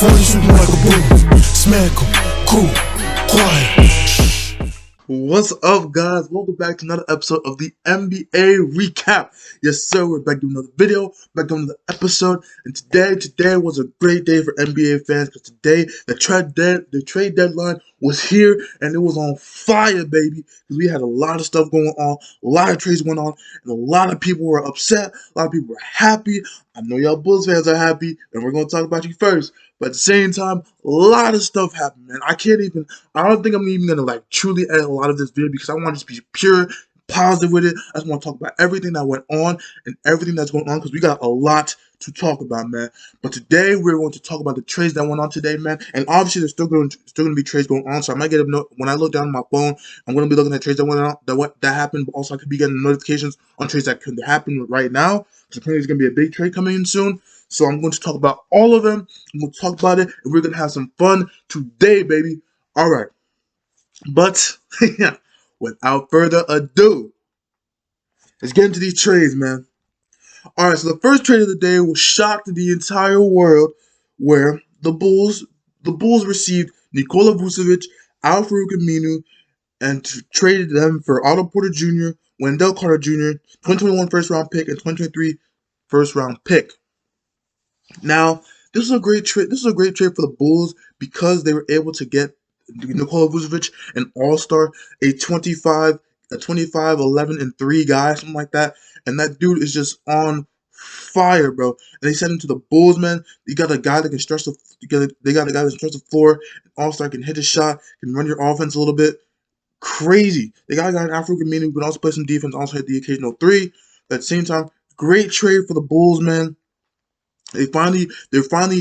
40 shooting like a boom. Smack 'em. Cool. Quiet. What's up, guys? Welcome back to another episode of the NBA Recap. Yes, sir. We're back doing another video, back doing another episode. And today was a great day for NBA fans because today the trade deadline was here and it was on fire, baby. Because we had a lot of stuff going on, a lot of trades going on, and a lot of people were upset. A lot of people were happy. I know y'all Bulls fans are happy, and we're gonna talk about you first. But at the same time, a lot of stuff happened, man. I don't think I'm even gonna like truly edit a lot of this video because I want to just be pure, positive with it. I just want to talk about everything that went on and everything that's going on because we got a lot to talk about, man. But today we're going to talk about the trades that went on today, man. And obviously there's still going to be trades going on, so I might get a note when I look down on my phone. I'm going to be looking at trades that went on, that happened, but also I could be getting notifications on trades that could happen right now. Because apparently there's going to be a big trade coming in soon. So I'm going to talk about all of them. I'm going to talk about it, and we're going to have some fun today, baby. All right. But, yeah, without further ado, let's get into these trades, man. All right, so the first trade of the day will shock the entire world, where the Bulls received Nikola Vucevic, Al-Farouq Aminu, and traded them for Otto Porter Jr., Wendell Carter Jr., 2021 first-round pick, and 2023 first-round pick. Now, this is a great trade. This is a great trade for the Bulls because they were able to get Nikola Vucevic, an all-star, a 25, 11, and 3 guy, something like that. And that dude is just on fire, bro. And they sent him to the Bulls, man. You got a guy that can stretch the. They got a guy that can stretch the floor. An all-star can hit his shot, can run your offense a little bit. Crazy. They got a guy in African who can also play some defense, also hit the occasional 3. But at the same time, great trade for the Bulls, man. They're finally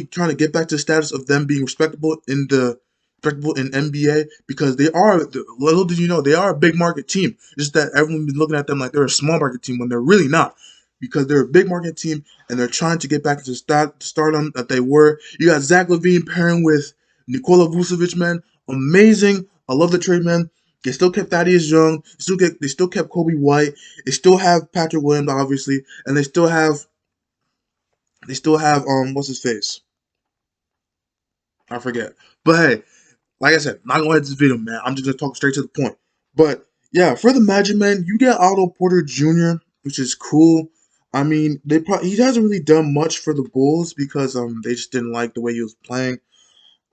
trying to get back to the status of them being respectable in NBA because they are. Little did you know, they are a big market team. Just that everyone's been looking at them like they're a small market team when they're really not, because they're a big market team and they're trying to get back to stardom that they were. You got Zach Levine pairing with Nikola Vucevic, man. Amazing. I love the trade, man. They still kept Thaddeus Young. They still kept Kobe White. They still have Patrick Williams, obviously, and they still have what's his face? I forget. But hey, like I said, not gonna edit this video, man. I'm just gonna talk straight to the point. But yeah, for the Magic, man, you get Otto Porter Jr., which is cool. I mean, he hasn't really done much for the Bulls because they just didn't like the way he was playing.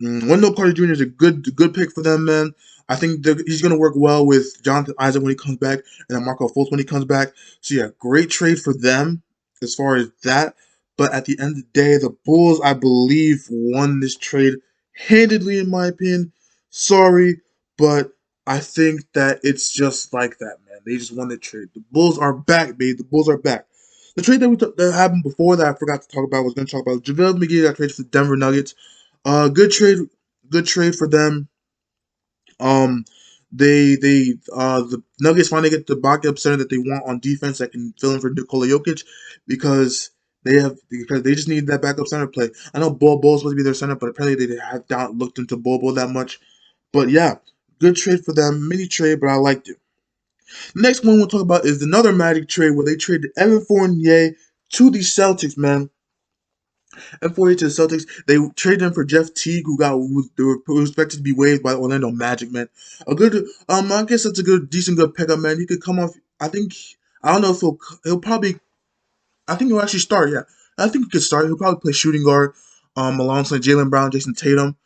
Wendell Carter Jr. is a good pick for them, man. I think he's gonna work well with Jonathan Isaac when he comes back, and then Marco Fultz when he comes back. So yeah, great trade for them as far as that. But at the end of the day, the Bulls, I believe, won this trade handedly, in my opinion. Sorry, but I think that it's just like that, man. They just won the trade. The Bulls are back, baby. The Bulls are back. The trade that happened before that I forgot to talk about was going to talk about JaVale McGee got traded for the Denver Nuggets. Good trade for them. The Nuggets finally get the backup center that they want on defense that can fill in for Nikola Jokic because they just need that backup center play. I know Ball's supposed to be their center, but apparently they have not looked into Ball that much. But yeah, good trade for them. Mini trade, but I liked it. The next one we'll talk about is another Magic trade where they traded Evan Fournier to the Celtics, man. And 48 to the Celtics. They traded him for Jeff Teague, they were expected to be waived by the Orlando Magic, man. I guess that's a decent pickup, man. He could come off. I don't know if he'll probably. I think he'll actually start. Yeah, I think he could start. He'll probably play shooting guard, alongside Jaylen Brown, Jason Tatum,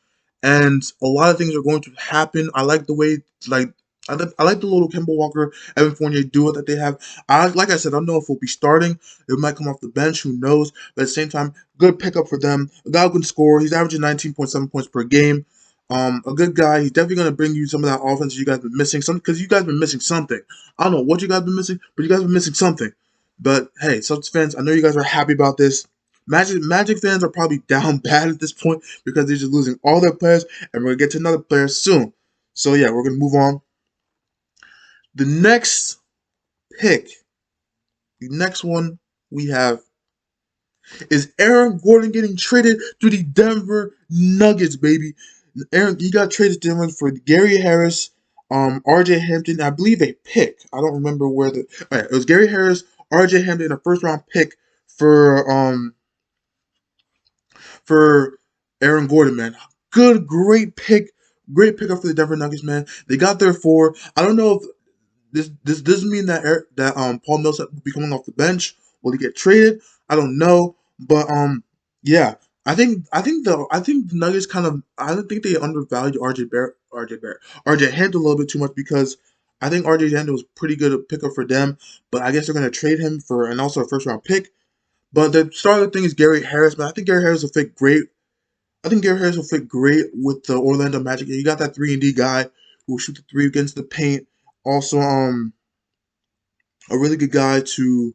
and a lot of things are going to happen. I like the way I like the little Kemba Walker, Evan Fournier duo that they have. Like I said, I don't know if he'll be starting. It might come off the bench. Who knows? But at the same time, good pickup for them. A guy who can score. He's averaging 19.7 points per game. A good guy. He's definitely going to bring you some of that offense you guys been missing. Because you guys been missing something. I don't know what you guys been missing, but you guys been missing something. But hey, Celtics fans, I know you guys are happy about this. Magic fans are probably down bad at this point because they're just losing all their players, and we're gonna get to another player soon. So yeah, we're gonna move on. The next one we have is Aaron Gordon getting traded to the Denver Nuggets, baby. He got traded to Denver for Gary Harris, RJ Hampton, I believe a pick. I don't remember where all right, it was Gary Harris, RJ Hampton, a first round pick for Aaron Gordon, man. Great pickup for the Denver Nuggets, man. They got their four. I don't know if this doesn't mean that Paul Millsap will be coming off the bench. Will he get traded? I don't know, but yeah, I think the Nuggets kind of I don't think they undervalued RJ Hampton a little bit too much because I think RJ Hampton was pretty good at pickup for them, but I guess they're gonna trade him for and also a first round pick. But the star of the thing is Gary Harris, but I think Gary Harris will fit great. I think Gary Harris will fit great with the Orlando Magic. You got that 3-and-D guy who will shoot the three against the paint. Also, a really good guy to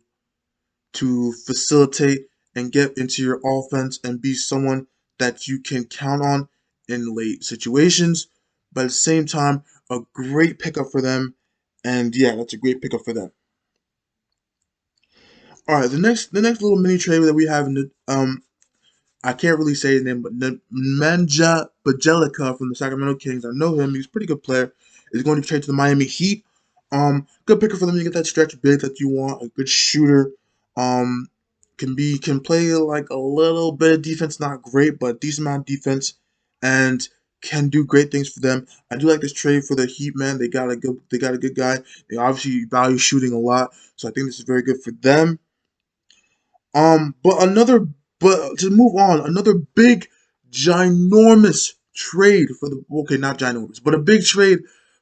facilitate and get into your offense and be someone that you can count on in late situations. But at the same time, a great pickup for them. And yeah, that's a great pickup for them. All right, the next little mini trade that we have in the I can't really say his name, but Nemanja Bjelica from the Sacramento Kings. I know him. He's a pretty good player. He's going to trade to the Miami Heat. Good picker for them. You get that stretch big that you want. A good shooter. Um, can play like a little bit of defense, not great, but decent amount of defense, and can do great things for them. I do like this trade for the Heat, man. They got a good guy. They obviously value shooting a lot, so I think this is very good for them. But to move on, another big, ginormous trade for the okay, not ginormous, but a big trade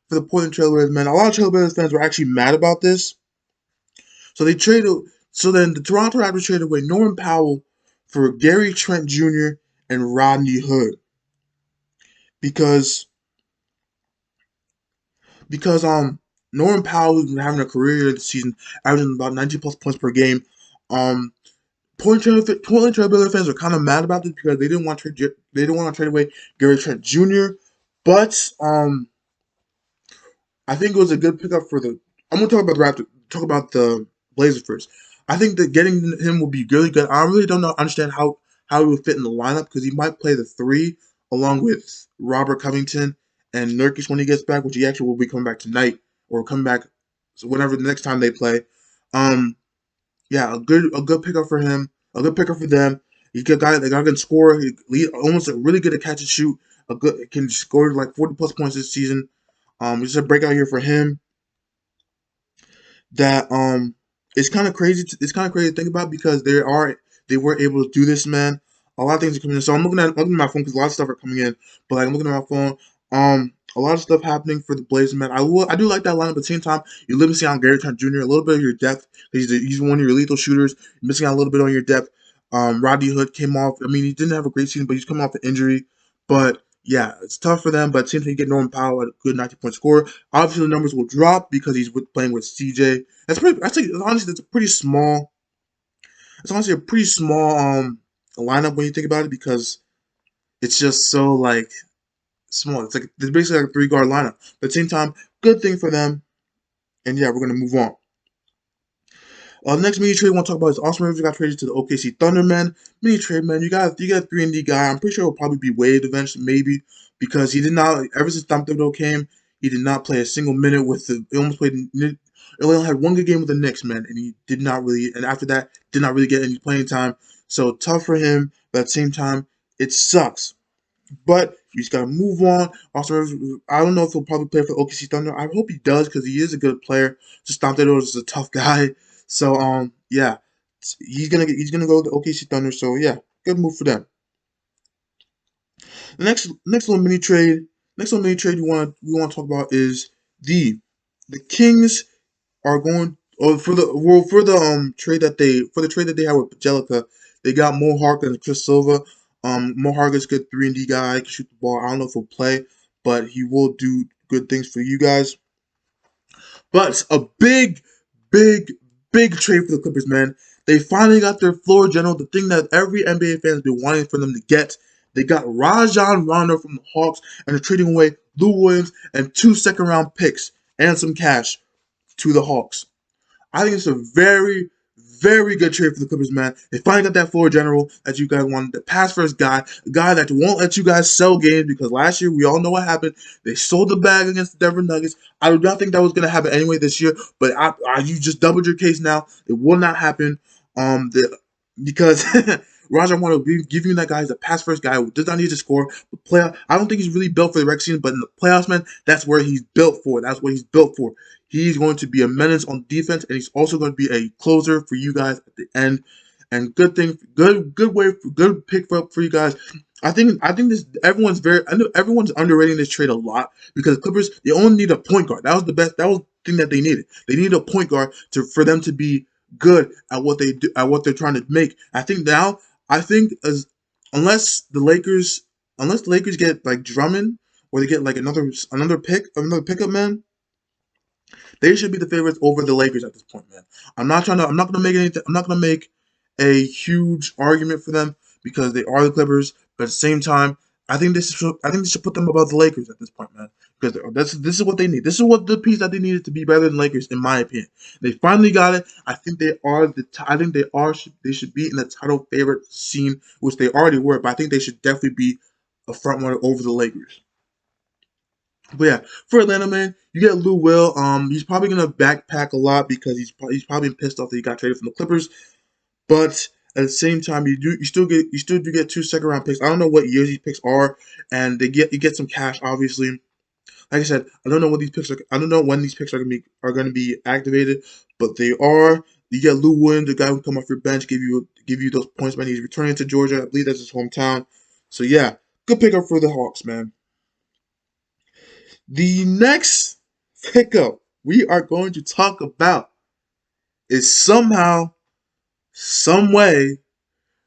for the Portland Trailblazers, man. A lot of Trailblazers fans were actually mad about this. So they traded. So then the Toronto Raptors traded away Norman Powell for Gary Trent Jr. and Rodney Hood because because Norman Powell has been having a career this season, averaging about 19 plus points per game. Um, Portland Trail fans are kind of mad about this because they didn't want to trade away Gary Trent Jr. But I think it was a good pickup for the. I'm gonna talk about the Raptors. Talk about the Blazers first. I think that getting him will be really good. I really don't know, understand how he would fit in the lineup because he might play the three along with Robert Covington and Nurkic when he gets back, which he actually will be coming back tonight or coming back so whenever the next time they play. Um, yeah, a good pickup for him. A good pickup for them. He's a guy that can score. He lead, almost a really good at catch and shoot. A good can score like 40 plus points this season. It's a breakout year for him. That it's kind of crazy. It's kind of crazy to think about because they were able to do this, man. A lot of things are coming in. So I'm looking at my phone because a lot of stuff are coming in. But like I'm looking at my phone. A lot of stuff happening for the Blazers, man. I do like that lineup. At the same time, you're missing out on Gary Trent Jr. A little bit of your depth. He's one of your lethal shooters. You're missing out a little bit on your depth. Rodney Hood came off. I mean, he didn't have a great season, but he's coming off an injury. But yeah, it's tough for them. But it seems like you get Norman Powell at a good 90-point score. Obviously, the numbers will drop because playing with CJ. Honestly, that's a pretty small. It's honestly a pretty small lineup when you think about it because it's just so like small. It's basically like a 3 guard lineup. But at the same time, good thing for them. And yeah, we're gonna move on. The next mini trade I want to talk about is Austin Rivers got traded to the OKC Thunder, man. Mini trade, man. You got a 3-and-D guy. I'm pretty sure it'll probably be Wade eventually, maybe, because he did not ever since Tom Thibodeau came, he did not play a single minute with the. He almost played. He only had one good game with the Knicks, man, and he did not really. And after that, did not really get any playing time. So tough for him, but at the same time, it sucks. But you just gotta move on. Also, I don't know if he'll probably play for the OKC Thunder. I hope he does because he is a good player. Just Tom Thibodeau is a tough guy. So yeah, he's gonna go to the OKC Thunder. So yeah, good move for them. The next little mini trade, we want to talk about is the Kings are going or for the trade that they had with Angelica, they got Mo Harkless and Chris Silva. Mo Harkless good 3-and-D guy, can shoot the ball. I don't know if he'll play, but he will do good things for you guys. But it's a big, big trade for the Clippers, man. They finally got their floor general, the thing that every NBA fan has been wanting for them to get. They got Rajon Rondo from the Hawks, and they're trading away Lou Williams and 2 second-round picks and some cash to the Hawks. I think it's a very, very good trade for the Clippers, man. They finally got that floor general that you guys wanted, the pass first guy, a guy that won't let you guys sell games because last year we all know what happened. They sold the bag against the Denver Nuggets. I do not think that was going to happen anyway this year, but you just doubled your case now. It will not happen. Because Rajon Rondo giving you that guy is a pass first guy who does not need to score. But playoff, I don't think he's really built for the regular season, but in the playoffs, man, that's where he's built for. That's what he's built for. He's going to be a menace on defense, and he's also going to be a closer for you guys at the end. And good pick for you guys. I think this I know everyone's underrating this trade a lot because Clippers, they only need a point guard. That was the thing that they needed. They needed a point guard for them to be good at what they do, at what they're trying to make. I think as unless the Lakers get like Drummond or they get like another pickup man, they should be the favorites over the Lakers at this point, man. I'm not gonna make a huge argument for them because they are the Clippers, but at the same time, I think this should put them above the Lakers at this point, man. Because this is what they need. This is what the piece that they needed to be better than Lakers, in my opinion. They finally got it. I think they are they should be in the title favorite scene, which they already were. But I think they should definitely be a front runner over the Lakers. But yeah, for Atlanta, man, you get Lou Will. He's probably gonna backpack a lot because he's probably pissed off that he got traded from the Clippers. But at the same time, you still do get 2 second round picks. I don't know what years these picks are, and you get some cash, obviously. Like I said, I don't know when these picks are gonna be activated, but they are. You get Lou Williams, the guy who come off your bench, give you those points when he's returning to Georgia. I believe that's his hometown. So yeah, good pickup for the Hawks, man. The next pickup we are going to talk about is somehow, some way,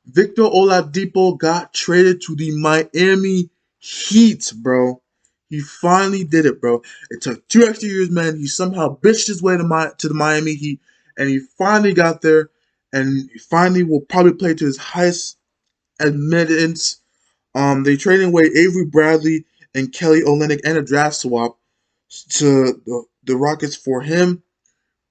Victor Oladipo got traded to the Miami Heat, bro. He finally did it, bro. It took 2 extra years, man. He somehow bitched his way to the Miami Heat, and he finally got there, and he finally will probably play to his highest admittance. They traded away Avery Bradley and Kelly Olynyk and a draft swap to the Rockets for him.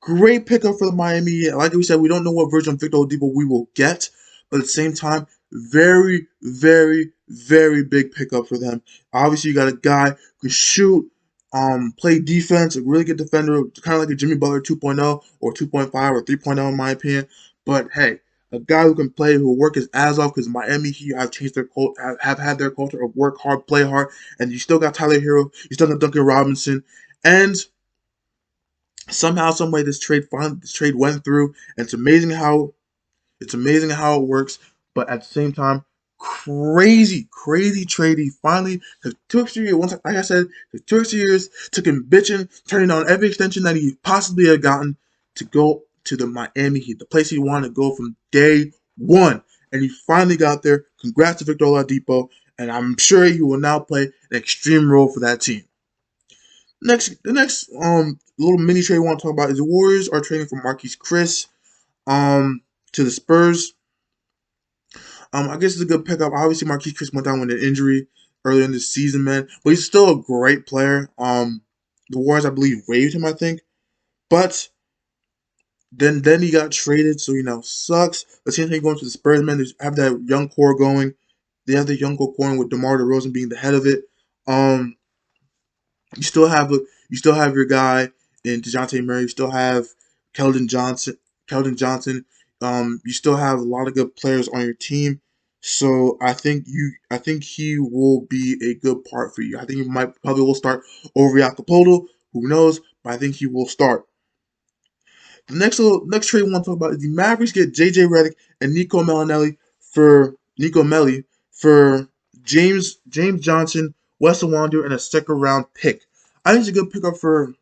Great pickup for the Miami Heat. Like we said, we don't know what version of Victor Oladipo we will get, but at the same time, very, very, very big pickup for them. Obviously, you got a guy who can shoot, play defense, a really good defender, kind of like a Jimmy Butler 2.0 or 2.5 or 3.0 in my opinion. But hey, a guy who can play, who will work his ass off because Miami Heat have had their culture of work hard, play hard, and you still got Tyler Hero, you still got Duncan Robinson, and somehow, some way, this trade went through, and it's amazing how it works. But at the same time, crazy trade. He finally took 2 extra years. Once, like I said, took 2 extra years. Took him bitching, turning down every extension that he possibly had gotten to go to the Miami Heat, the place he wanted to go from day one. And he finally got there. Congrats to Victor Oladipo, and I'm sure he will now play an extreme role for that team. The next little mini trade I want to talk about is the Warriors are trading for Marquise Chris to the Spurs. I guess it's a good pickup. Obviously, Marquise Chris went down with an injury earlier in the season, man, but he's still a great player. The Warriors, I believe, waived him, I think, but then he got traded, so sucks. But same thing going to the Spurs, man. They have that young core going. They have the young core going with DeMar DeRozan being the head of it. You still have your guy in DeJounte Murray. You still have Keldon Johnson. You still have a lot of good players on your team. So I think he will be a good part for you. I think he probably will start over Jakob. Who knows? But I think he will start. The next trade we want to talk about is the Mavericks get JJ Redick and Nico Melli for James Johnson, Wes Iwundu, and a second round pick. I think it's a good pickup for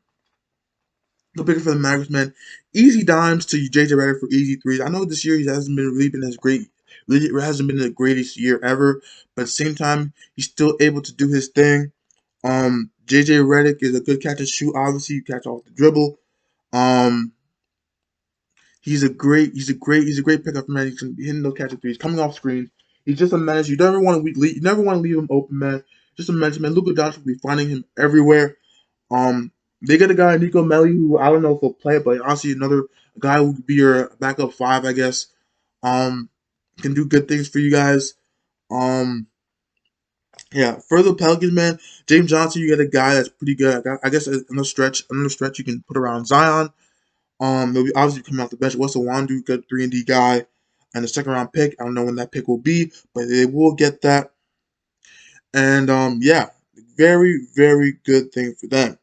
the Mavericks, man. Easy dimes to JJ Redick for easy threes. I know this year he hasn't been as great. Really hasn't been the greatest year ever, but at the same time, he's still able to do his thing. JJ Redick is a good catch and shoot. Obviously, you catch off the dribble. He's a great pickup, man. He's hitting those catch and threes, coming off screens. He's just a menace. You never want to leave him open, man. Just a menace, man. Luka Doncic will be finding him everywhere. They get a guy, Nico Melli, who I don't know if he'll play, but honestly, another guy who could be your backup 5, I guess. Can do good things for you guys. Yeah, for the Pelicans, man, James Johnson, you get a guy that's pretty good. I guess on the stretch you can put around Zion. They'll be obviously coming off the bench. Wes Iwundu, good 3-and-D guy. and a second-round pick. I don't know when that pick will be, but they will get that. And yeah, very, very good thing for them.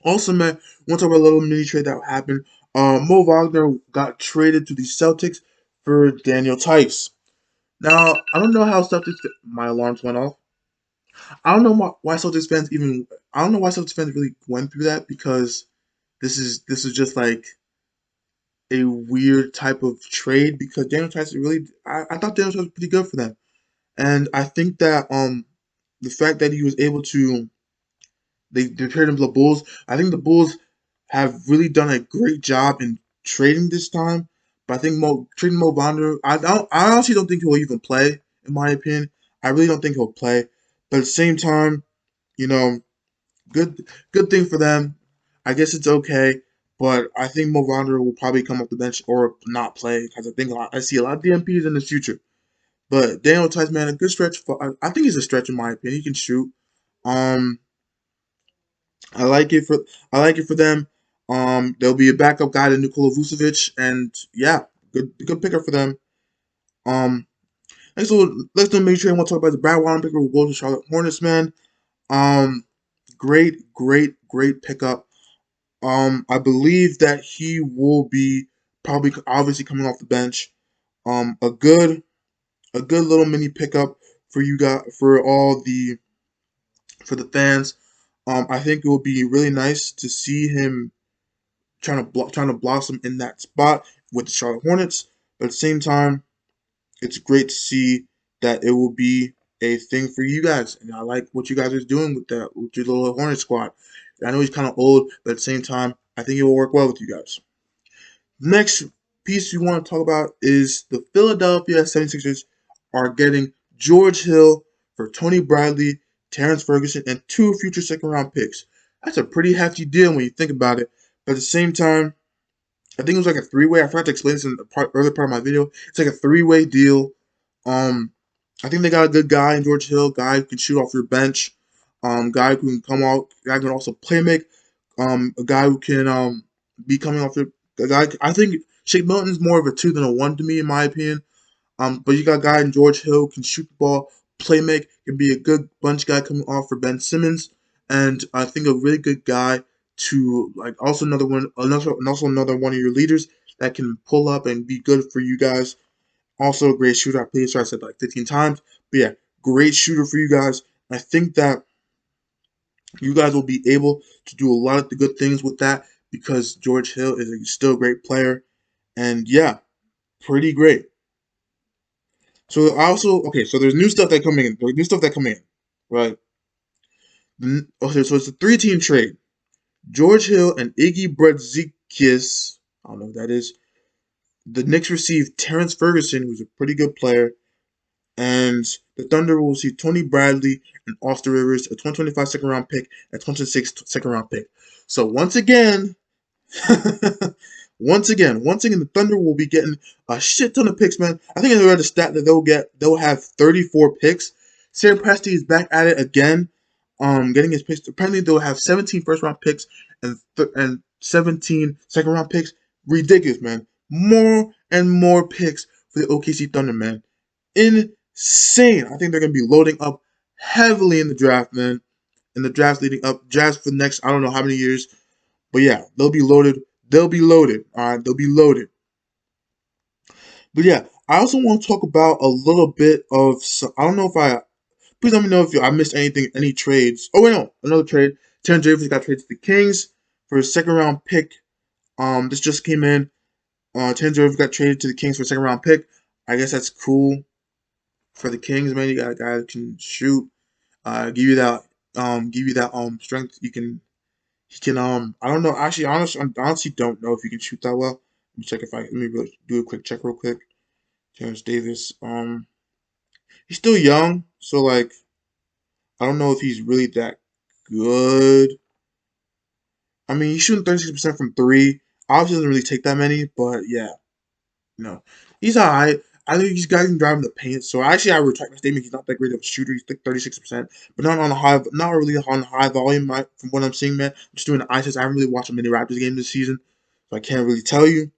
Also, man, I want to talk about a little mini trade that happened. Mo Wagner got traded to the Celtics for Daniel Tice. Now, I don't know how Celtics. My alarms went off. I don't know why Celtics fans even. I don't know why Celtics fans really went through that, because this is just like a weird type of trade, because Daniel Tice really. I thought Daniel Tice was pretty good for them, and I think that the fact that he was able to they paired him to the Bulls. I think the Bulls have really done a great job in trading this time. But I think trading Mo Wagner, I honestly don't think he'll even play. In my opinion, I really don't think he'll play. But at the same time, you know, good thing for them. I guess it's okay. But I think Mo Wagner will probably come off the bench or not play, because I see a lot of DMPs in the future. But Daniel Tice, man, a good stretch. I think he's a stretch in my opinion. He can shoot. Um, I like it for them. There'll be a backup guy to Nikola Vucevic, and yeah, good pickup for them. Um, let's do make sure I want to talk about the Brad Wanamaker who goes to Charlotte Hornets, man. Um, great pickup. I believe that he will be probably obviously coming off the bench. A good little mini pickup for you guys, for the fans. I think it will be really nice to see him trying to blossom in that spot with the Charlotte Hornets. But at the same time, it's great to see that it will be a thing for you guys, and I like what you guys are doing with your little Hornet squad. I know he's kind of old, but at the same time, I think it will work well with you guys. Next piece we want to talk about is the Philadelphia 76ers are getting George Hill for Tony Bradley, Terence Ferguson, and 2 future second-round picks. That's a pretty hefty deal when you think about it. But at the same time, I think it was like a three-way. I forgot to explain this in the earlier part of my video. It's like a three-way deal. I think they got a good guy in George Hill, guy who can shoot off your bench, guy who can come out, guy who can also play make, a guy who can be coming off your guy. I think Shake Milton's more of a 2 than a 1 to me, in my opinion. But you got a guy in George Hill, can shoot the ball, play make, can be a good bunch guy coming off for Ben Simmons, and I think a really good guy to like also another one of your leaders that can pull up and be good for you guys. Also a great shooter. I played, so I said like 15 times. But yeah, great shooter for you guys. I think that you guys will be able to do a lot of the good things with that, because George Hill is still a great player. And yeah, pretty great. So so there's new stuff that coming in. There's new stuff that coming in, right? Okay, so it's a 3-team trade. George Hill and Iggy Bredzikis, I don't know what that is. The Knicks received Terence Ferguson, who's a pretty good player, and the Thunder will receive Tony Bradley and Austin Rivers, a 2025 second round pick, and 2026 second round pick. So once again, once again, the Thunder will be getting a shit ton of picks, man. I think I read a stat that they'll have 34 picks. Sam Presti is back at it again, getting his picks. Apparently, they'll have 17 first round picks and 17 second round picks. Ridiculous, man. More and more picks for the OKC Thunder, man. Insane. I think they're gonna be loading up heavily in the draft, man. In the draft leading up, draft for the next I don't know how many years. But yeah, they'll be loaded. They'll be loaded. All right, they'll be loaded. But yeah, I also want to talk about a little bit of. I don't know if I. Please let me know if I missed anything, any trades. Oh wait, no, another trade. Terence Davis got traded to the Kings for a second round pick. This just came in. Terence Davis got traded to the Kings for a second round pick. I guess that's cool for the Kings, man. You got a guy that can shoot. Give you that strength. He can I don't know, actually honestly don't know if he can shoot that well. Let me check if I let me really do a quick check real quick. Terence Davis. He's still young, so like I don't know if he's really that good. I mean he's shooting 36% from three. Obviously doesn't really take that many, but yeah. He's alright. I think these guys can drive in the paint. So actually, I retract my statement. He's not that great of a shooter. He's like 36%, but not really on high volume. From what I'm seeing, man, I'm just doing the eye test. I haven't really watched many Raptors games this season, so I can't really tell you.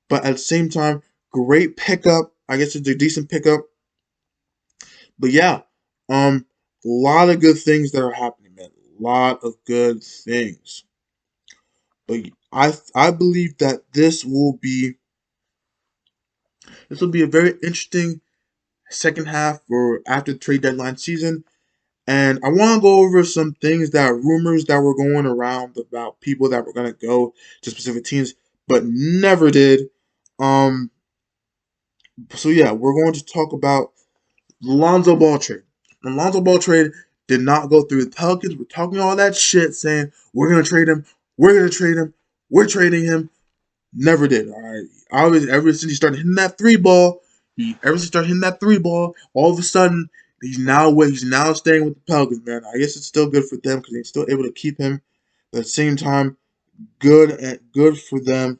But at the same time, great pickup. I guess it's a decent pickup. But yeah, a lot of good things that are happening, man. A lot of good things. But I believe that this will be a very interesting second half or after the trade deadline season. And I want to go over some things rumors that were going around about people that were going to go to specific teams, but never did. So yeah, we're going to talk about the Lonzo Ball trade. The Lonzo Ball trade did not go through. The Pelicans were talking all that shit, saying we're going to trade him, we're going to trade him, we're trading him. Never did. All right. Ever since he started hitting that three ball, all of a sudden he's now staying with the Pelicans, man. I guess it's still good for them because they're still able to keep him. But at the same time, good for them.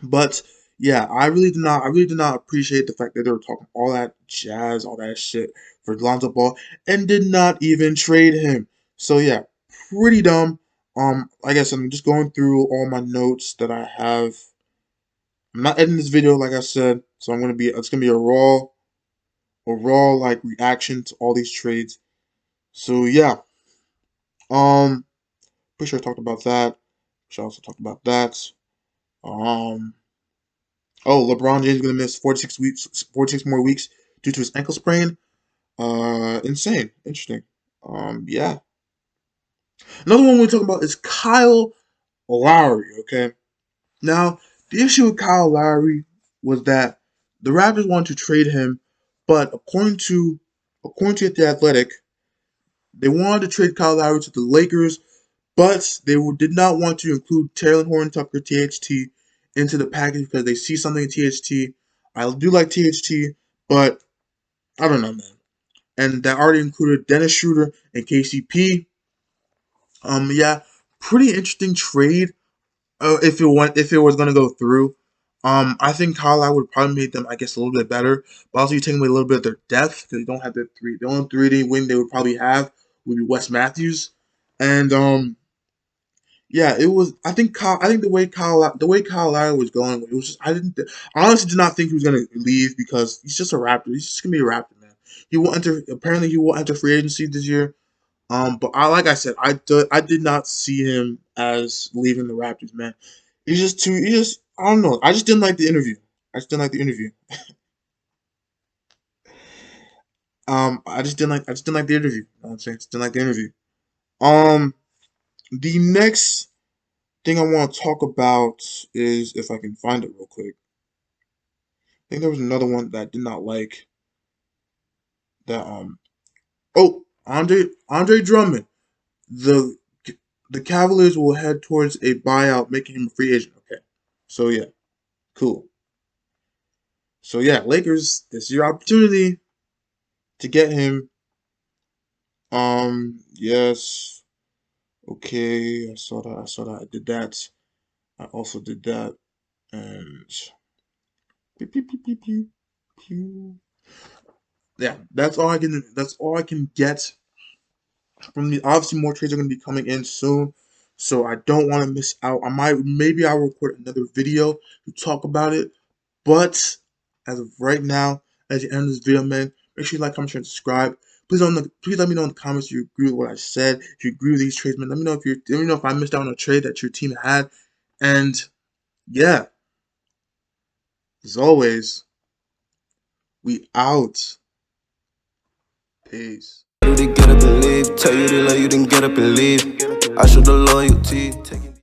But yeah, I really did not appreciate the fact that they were talking all that jazz, all that shit for Lonzo Ball, and did not even trade him. So yeah, pretty dumb. Like I said, I'm just going through all my notes that I have. I'm not editing this video, like I said, so it's gonna be a raw like reaction to all these trades. So yeah, um, pretty sure I talked about that. I also talked about that. Um, oh, LeBron James is gonna miss 46 more weeks due to his ankle sprain. Insane, interesting. Yeah. Another one we're talking about is Kyle Lowry. Okay. Now, the issue with Kyle Lowry was that the Raptors wanted to trade him, but according to the Athletic, they wanted to trade Kyle Lowry to the Lakers, but they did not want to include Taylor Horn Tucker THT into the package because they see something in THT. I do like THT, but I don't know, man. And that already included Dennis Schroeder and KCP. Yeah, pretty interesting trade. If it was gonna go through. I think Carlisle would probably make them, I guess, a little bit better. But also, you take away a little bit of their depth because they don't have the three. The only 3D wing they would probably have would be Wes Matthews, and yeah, it was. I think the way Kyle Lowry was going, it was just. I honestly did not think he was gonna leave because he's just a Raptor. He's just gonna be a Raptor, man. He will enter. Apparently, he will enter free agency this year. But like I said, I did not see him as leaving the Raptors, man. I don't know. I just didn't like the interview. I just didn't like the interview. You know what I'm saying? Just didn't like the interview. Um, the next thing I want to talk about is if I can find it real quick. I think there was another one that I did not like. That Andre Drummond. The the Cavaliers will head towards a buyout, making him a free agent. Okay, so yeah, cool. So yeah, Lakers, this is your opportunity to get him. Yes. Okay, I saw that. I did that. I also did that. And pew, pew, pew, pew, pew, pew. Yeah, that's all I can get from the obviously more trades are gonna be coming in soon. So I don't want to miss out. Maybe I'll record another video to talk about it. But as of right now, at the end of this video, man, make sure you like, comment, share, and subscribe. Please let me know in the comments if you agree with what I said. If you agree with these trades, man, let me know if I missed out on a trade that your team had. And yeah, as always, we out. Peace. Get up and leave. Tell you to love you, then get up and leave. I show the loyalty.